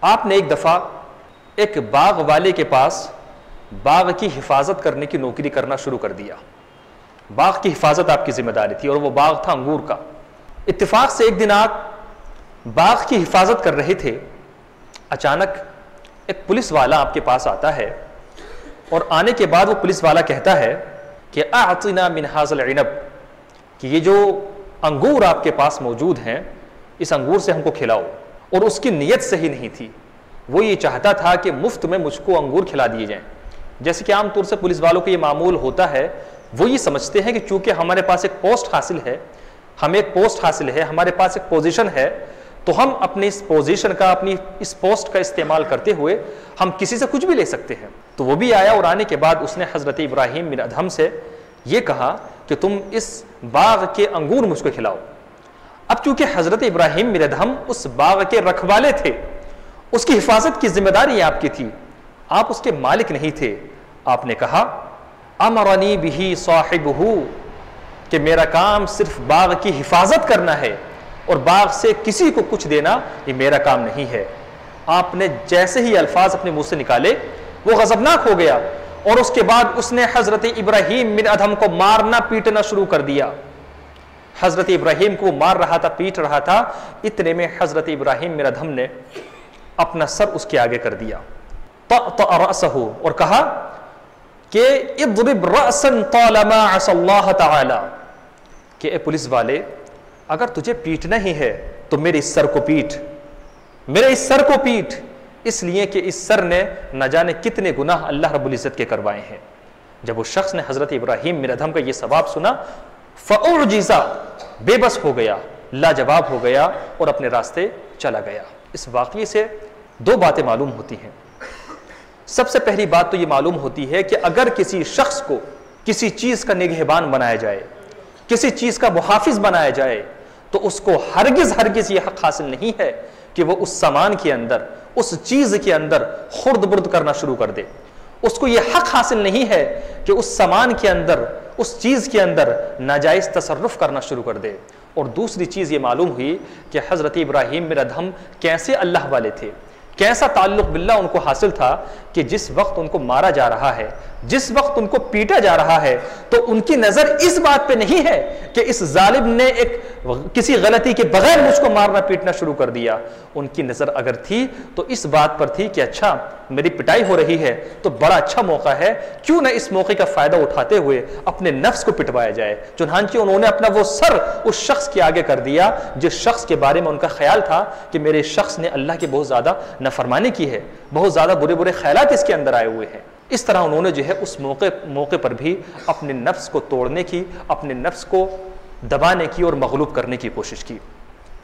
आपने एक दफ़ा एक बाग वाले के पास बाग की हिफाजत करने की नौकरी करना शुरू कर दिया। बाग की हिफाजत आपकी जिम्मेदारी थी और वो बाग था अंगूर का। इत्तेफाक से एक दिन आप बाग की हिफाजत कर रहे थे, अचानक एक पुलिस वाला आपके पास आता है और आने के बाद वो पुलिस वाला कहता है कि आतिना मिन हाज़िल इनब, कि ये जो अंगूर आपके पास मौजूद हैं इस अंगूर से हमको खिलाओ। और उसकी नीयत सही नहीं थी, वो ये चाहता था कि मुफ्त में मुझको अंगूर खिला दिए जाएं। जैसे कि आमतौर से पुलिस वालों को ये मामूल होता है, वो ये समझते हैं कि चूंकि हमारे पास एक पोस्ट हासिल है, हमें एक पोस्ट हासिल है, हमारे पास एक पोजीशन है, तो हम अपनी इस पोजीशन का, अपनी इस पोस्ट का इस्तेमाल करते हुए हम किसी से कुछ भी ले सकते हैं। तो वो भी आया और आने के बाद उसने हज़रत इब्राहीम बिन अदहम से ये कहा कि तुम इस बाग के अंगूर मुझको खिलाओ। अब चूंकि हज़रत इब्राहीम बिन अदहम उस बाग के रखवाले थे, उसकी हिफाजत की जिम्मेदारी आपकी थी, आप उसके मालिक नहीं थे। आपने कहा अमरनी बिही साहिबहू, कि मेरा काम सिर्फ बाग की हिफाजत करना है और बाग से किसी को कुछ देना ये मेरा काम नहीं है। आपने जैसे ही अल्फाज अपने मुंह से निकाले वो गजबनाक हो गया और उसके बाद उसने हजरत इब्राहीम बिन अदहम को मारना पीटना शुरू कर दिया। हजरत इब्राहीम को मार रहा था, पीट रहा था, इतने में हजरत इब्राहीम बिन अदहम ने अपना सर उसके आगे कर दिया रअसहु, और कहा कि इद्रिब रअसन तालमा असल्लाह तआला, कि ए पुलिस वाले, अगर तुझे पीटना ही है तो मेरे इस सर को पीट, मेरे इस सर को पीट, इसलिए कि इस सर ने न जाने कितने गुनाह अल्लाह रब्बुल इज्जत के करवाए हैं। जब उस शख्स ने हजरत इब्राहीम बिन अदहम का ये सवाब सुना, फउजिज़ा, बेबस हो गया, लाजवाब हो गया और अपने रास्ते चला गया। इस वाक़ये से दो बातें मालूम होती हैं। सबसे पहली बात तो ये मालूम होती है कि अगर किसी शख्स को किसी चीज़ का निगहबान बनाया जाए, किसी चीज़ का मुहाफिज बनाया जाए, तो उसको हरगिज़ हरगिज़ ये हक हासिल नहीं है कि वो उस सामान के अंदर, उस चीज़ के अंदर खुर्द बुर्द करना शुरू कर दे। उसको ये हक हासिल नहीं है कि उस सामान के अंदर, उस चीज़ के अंदर नाजायज़ तसर्रुफ करना शुरू कर दे। और दूसरी चीज़ ये मालूम हुई कि हज़रत इब्राहीम बिन अदहम कैसे अल्लाह वाले थे, कैसा ताल्लुक़ बिल्लाह उनको हासिल था कि जिस वक्त उनको मारा जा रहा है, जिस वक्त उनको पीटा जा रहा है, तो उनकी नज़र इस बात पे नहीं है कि इस जालिम ने एक किसी गलती के बगैर मुझको मारना पीटना शुरू कर दिया। उनकी नज़र अगर थी तो इस बात पर थी कि अच्छा मेरी पिटाई हो रही है तो बड़ा अच्छा मौका है, क्यों ना इस मौके का फ़ायदा उठाते हुए अपने नफ्स को पिटवाया जाए। चुनांचे उन्होंने अपना वो सर उस शख्स के आगे कर दिया जिस शख्स के बारे में उनका ख्याल था कि मेरे शख्स ने अल्लाह की बहुत ज़्यादा नफरमानी की है, बहुत ज़्यादा बुरे बुरे ख्यालात इसके अंदर आए हुए हैं। इस तरह उन्होंने जो है उस मौके पर भी अपने नफ्स को तोड़ने की, अपने नफ्स को दबाने की और मगलूब करने की कोशिश की।